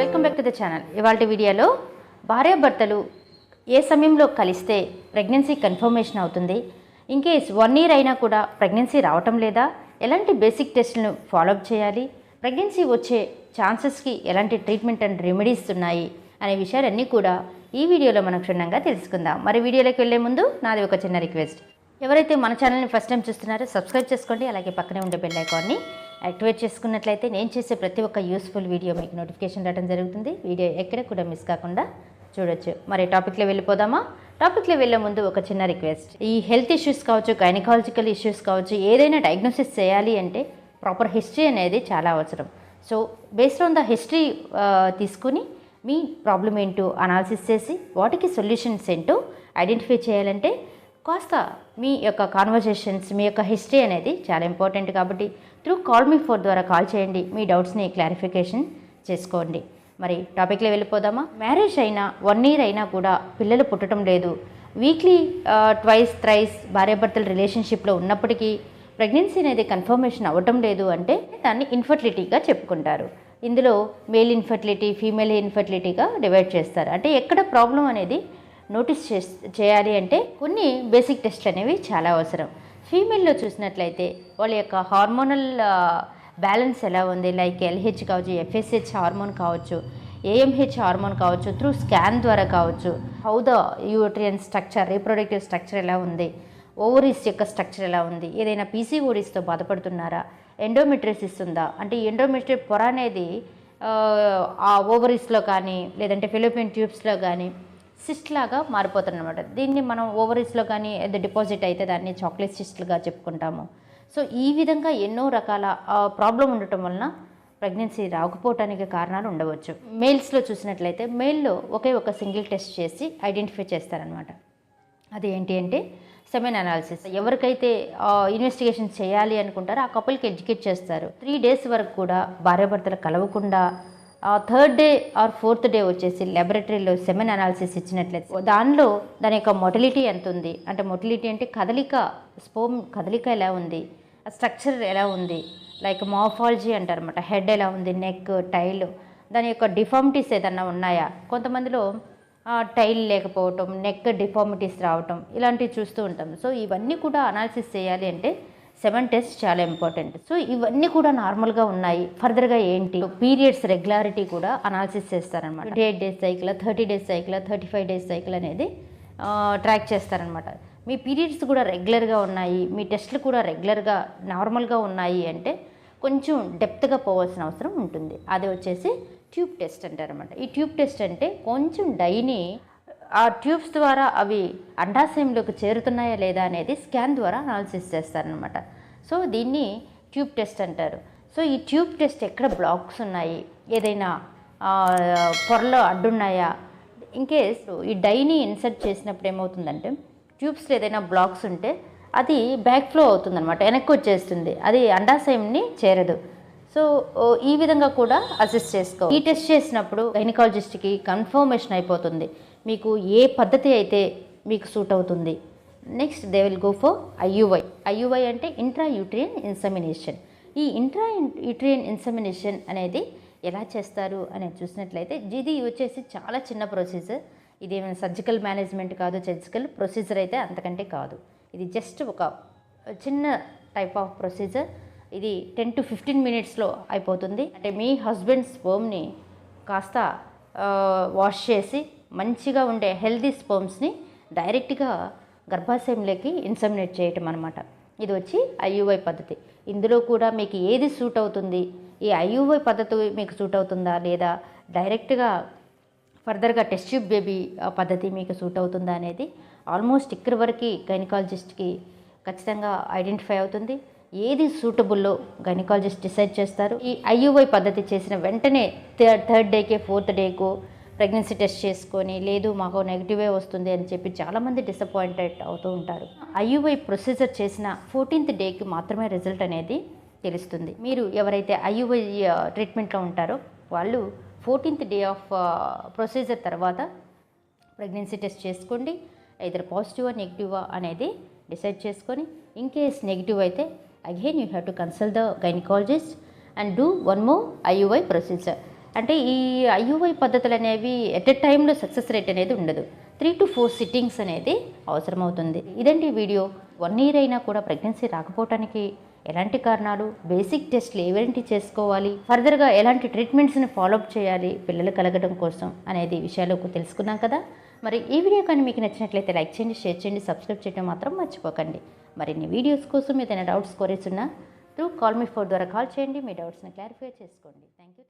Welcome back to the channel. ఇవాళ వీడియోలో భార్యాభర్తలు ఏ సమయంలో కలిస్తే ప్రెగ్నెన్సీ కన్ఫర్మేషన్ అవుతుంది, ఇన్ కేస్ 1 year అయినా కూడా ప్రెగ్నెన్సీ రావటం లేదా, ఎలాంటి బేసిక్ టెస్ట్లను ఫాలోఅప్ చేయాలి, ప్రెగ్నెన్సీ వచ్చే ఛాన్సెస్కి ఎలాంటి ట్రీట్మెంట్ అండ్ రెమెడీస్ ఉన్నాయి అనే విషయాలన్నీ కూడా ఈ వీడియోలో మనం క్షుణ్ణంగా తెలుసుకుందాం. మరి వీడియోలోకి వెళ్ళే ముందు నాది ఒక చిన్న రిక్వెస్ట్, ఎవరైతే మన ఛానల్ని ఫస్ట్ టైం చూస్తున్నారో సబ్స్క్రైబ్ చేసుకోండి, అలాగే పక్కనే ఉండే బెల్ ఐకాన్ని యాక్టివేట్ చేసుకున్నట్లయితే నేను చేసే ప్రతి ఒక్క యూస్ఫుల్ వీడియో మీకు నోటిఫికేషన్ రావడం జరుగుతుంది. వీడియో ఎక్కడ కూడా మిస్ కాకుండా చూడొచ్చు. మరి టాపిక్లో వెళ్ళిపోదామా? టాపిక్లో వెళ్ళే ముందు ఒక చిన్న రిక్వెస్ట్, ఈ హెల్త్ ఇష్యూస్ కావచ్చు, గైనకాలజికల్ ఇష్యూస్ కావచ్చు, ఏదైనా డయాగ్నోసిస్ చేయాలి అంటే ప్రాపర్ హిస్టరీ అనేది చాలా అవసరం. So based on the history తీసుకుని మీ ప్రాబ్లం ఏంటో అనాలిసిస్ చేసి వాటికి సొల్యూషన్స్ ఏంటో ఐడెంటిఫై చేయాలంటే కాస్త మీ యొక్క కాన్వర్జేషన్స్, మీ యొక్క హిస్టరీ అనేది చాలా ఇంపార్టెంట్. కాబట్టి త్రూ కాల్ మీ ఫోర్ ద్వారా కాల్ చేయండి, మీ డౌట్స్ని క్లారిఫికేషన్ చేసుకోండి. మరి టాపిక్లో వెళ్ళిపోదామా? మ్యారేజ్ అయినా 1 year అయినా కూడా పిల్లలు పుట్టడం లేదు, వీక్లీ ట్వైస్ థ్రైస్ భార్యాభర్తల రిలేషన్షిప్లో ఉన్నప్పటికీ ప్రెగ్నెన్సీ అనేది కన్ఫర్మేషన్ అవ్వటం లేదు అంటే దాన్ని ఇన్ఫర్టిలిటీగా చెప్పుకుంటారు. ఇందులో మేల్ ఇన్ఫర్టిలిటీ, ఫీమేల్ ఇన్ఫర్టిలిటీగా డివైడ్ చేస్తారు. అంటే ఎక్కడ ప్రాబ్లం అనేది నోటీస్ చేయాలి అంటే కొన్ని బేసిక్ టెస్ట్లు అనేవి చాలా అవసరం. ఫీమేల్లో చూసినట్లయితే వాళ్ళ యొక్క హార్మోనల్ బ్యాలెన్స్ ఎలా ఉంది, లైక్ ఎల్హెచ్ కావచ్చు, ఎఫ్ఎస్హెచ్ హార్మోన్ కావచ్చు, ఏఎంహెచ్ హార్మోన్ కావచ్చు, త్రూ స్కాన్ ద్వారా కావచ్చు, how the uterine structure, reproductive structure ఎలా ఉంది, ఓవరీస్ యొక్క స్ట్రక్చర్ ఎలా ఉంది, ఏదైనా పీసీఓడీస్తో బాధపడుతున్నారా, ఎండోమెట్రిసిస్ ఉందా, అంటే ఈ ఎండోమెట్రి పొర అనేది ఆ ఓవరీస్లో కానీ లేదంటే ఫిలోపియన్ ట్యూబ్స్లో కానీ సిస్ట్ లాగా మారిపోతుంది అనమాట. దీన్ని మనం ఓవరీస్లో కానీ ఏదో డిపాజిట్ అయితే దాన్ని చాక్లెట్ సిస్ట్లుగా చెప్పుకుంటాము. సో ఈ విధంగా ఎన్నో రకాల ప్రాబ్లం ఉండటం వలన ప్రెగ్నెన్సీ రాకపోవటానికి కారణాలు ఉండవచ్చు. మేల్స్లో చూసినట్లయితే మేల్లో ఒకే ఒక సింగిల్ టెస్ట్ చేసి ఐడెంటిఫై చేస్తారనమాట. అది ఏంటి అంటే సెమెన్ అనాలిసిస్. ఎవరికైతే ఇన్వెస్టిగేషన్ చేయాలి అనుకుంటారో ఆ కపుల్కి ఎడ్యుకేట్ చేస్తారు. 3 days వరకు కూడా భార్యాభర్తలు కలవకుండా 3rd day are 4th day వచ్చేసి ల్యాబొరేటరీలో సెమెన్ అనాలిసిస్ ఇచ్చినట్లయితే దానిలో దాని యొక్క మొటిలిటీ ఎంత ఉంది, అంటే మొటిలిటీ అంటే కదలిక, స్పోమ్ కదలిక ఎలా ఉంది, స్ట్రక్చర్ ఎలా ఉంది, లైక్ మార్ఫాలజీ అంటారన్నమాట. హెడ్ ఎలా ఉంది, నెక్, టైల్, దాని యొక్క డిఫార్మిటీస్ ఏదన్నా ఉన్నాయా, కొంతమందిలో టైల్ లేకపోవటం, నెక్ డిఫార్మిటీస్ రావటం, ఇలాంటివి చూస్తూ ఉంటాం. సో ఇవన్నీ కూడా అనాలిసిస్ చేయాలి అంటే సెమెన్ టెస్ట్ చాలా ఇంపార్టెంట్. సో ఇవన్నీ కూడా నార్మల్గా ఉన్నాయి. ఫర్దర్గా ఏంటి, పీరియడ్స్ రెగ్యులారిటీ కూడా అనాలిసిస్ చేస్తారనమాట. 28 days cycle, 30 days cycle, 35 days cycle అనేది ట్రాక్ చేస్తారనమాట. మీ పీరియడ్స్ కూడా రెగ్యులర్గా ఉన్నాయి, మీ టెస్ట్లు కూడా రెగ్యులర్గా నార్మల్గా ఉన్నాయి అంటే కొంచెం డెప్త్గా పోవాల్సిన అవసరం ఉంటుంది. అది వచ్చేసి ట్యూబ్ టెస్ట్ అంటారనమాట. ఈ ట్యూబ్ టెస్ట్ అంటే కొంచెం డైని ఆ ట్యూబ్స్ ద్వారా అవి అండాశయంలోకి చేరుతున్నాయా లేదా అనేది స్కాన్ ద్వారా అనాలిసిస్ చేస్తారనమాట. సో దీన్ని ట్యూబ్ టెస్ట్ అంటారు. సో ఈ ట్యూబ్ టెస్ట్ ఎక్కడ బ్లాక్స్ ఉన్నాయి, ఏదైనా పొరలో అడ్డున్నాయా, ఇన్కేస్ ఈ డైని ఇన్సర్ట్ చేసినప్పుడు ఏమవుతుందంటే ట్యూబ్స్లో ఏదైనా బ్లాక్స్ ఉంటే అది బ్యాక్ ఫ్లో అవుతుందన్నమాట, వెనక్కి వచ్చేస్తుంది, అది అండాశయంని చేరదు. సో ఈ విధంగా కూడా అసిస్ట్ చేసుకో. ఈ టెస్ట్ చేసినప్పుడు గైనకాలజిస్ట్కి కన్ఫర్మేషన్ అయిపోతుంది మీకు ఏ పద్ధతి అయితే మీకు సూట్ అవుతుంది. Next they will go for IUI. IUI అంటే ఇంట్రా యూట్రియన్ ఇన్సెమినేషన్. ఈ ఇంట్రా యూట్రియన్ ఇన్సెమినేషన్ అనేది ఎలా చేస్తారు అనేది చూసినట్లయితే ఇది వచ్చేసి చాలా చిన్న ప్రొసీజర్. ఇది ఏమైనా సర్జికల్ మేనేజ్మెంట్ కాదు, సర్జికల్ ప్రొసీజర్ అయితే అంతకంటే కాదు. ఇది జస్ట్ ఒక చిన్న టైప్ ఆఫ్ ప్రొసీజర్. ఇది 10 to 15 minutesలో అయిపోతుంది. అంటే మీ హస్బెండ్ స్పర్మ్ని కాస్త వాష్ చేసి మంచిగా ఉండే హెల్దీ స్పర్మ్స్ని డైరెక్ట్గా గర్భాశయంలోకి ఇన్సెమినేట్ చేయటం అనమాట. ఇది వచ్చి ఐయుఐ పద్ధతి. ఇందులో కూడా మీకు ఏది సూట్ అవుతుంది, ఈ ఐయుఐ పద్ధతి మీకు సూట్ అవుతుందా లేదా డైరెక్ట్గా ఫర్దర్గా టెస్ట్ ట్యూబ్ బేబీ పద్ధతి మీకు సూట్ అవుతుందా అనేది ఆల్మోస్ట్ ఇక్కడి వరకు గైనకాలజిస్ట్కి ఖచ్చితంగా ఐడెంటిఫై అవుతుంది. ఏది సూటబుల్లో గైనకాలజిస్ట్ డిసైడ్ చేస్తారు. ఈ ఐయుఐ పద్ధతి చేసిన వెంటనే 3rd dayకే 4th dayకు ప్రెగ్నెన్సీ టెస్ట్ చేసుకొని లేదు మాకు నెగిటివే వస్తుంది అని చెప్పి చాలామంది డిసప్పాయింటెడ్ అవుతూ ఉంటారు. ఐయుఐ ప్రొసీజర్ చేసిన 14th dayకి మాత్రమే రిజల్ట్ అనేది తెలుస్తుంది. మీరు ఎవరైతే ఐయుఐ ట్రీట్మెంట్లో ఉంటారో వాళ్ళు 14th day ఆఫ్ ప్రొసీజర్ తర్వాత ప్రెగ్నెన్సీ టెస్ట్ చేసుకోండి. ఐదర్ పాజిటివా నెగిటివా అనేది డిసైడ్ చేసుకొని, ఇన్ కేస్ నెగిటివ్ అయితే again you have to consult the gynecologist and do one more IUI procedure. అంటే ఈ ఐయుఐ పద్ధతులు అనేవి ఎట్ ఎ టైంలో సక్సెస్ రేట్ అనేది ఉండదు. 3 to 4 సిట్టింగ్స్ అనేది అవసరమవుతుంది. ఇదండి వీడియో. 1 ఇయర్ అయినా కూడా ప్రెగ్నెన్సీ రాకపోవటానికి ఎలాంటి కారణాలు, బేసిక్ టెస్ట్లు ఏవేంటి చేసుకోవాలి, ఫర్దర్గా ఎలాంటి ట్రీట్మెంట్స్ని ఫాలోఅప్ చేయాలి పిల్లలు కలగడం కోసం అనేది విషయాలకు తెలుసుకున్నాం కదా. మరి ఈ వీడియో కానీ మీకు నచ్చినట్లయితే లైక్ చేయండి, షేర్ చేయండి, సబ్స్క్రైబ్ చేయడం మాత్రం మర్చిపోకండి. మరిన్ని వీడియోస్ కోసం ఏదైనా డౌట్స్ కొరీస్ ఉన్నా త్రూ కాల్ మీ ఫోర్ ద్వారా కాల్ చేయండి. మీ డౌట్స్ని క్లారిఫై చేసుకోండి. Thank you.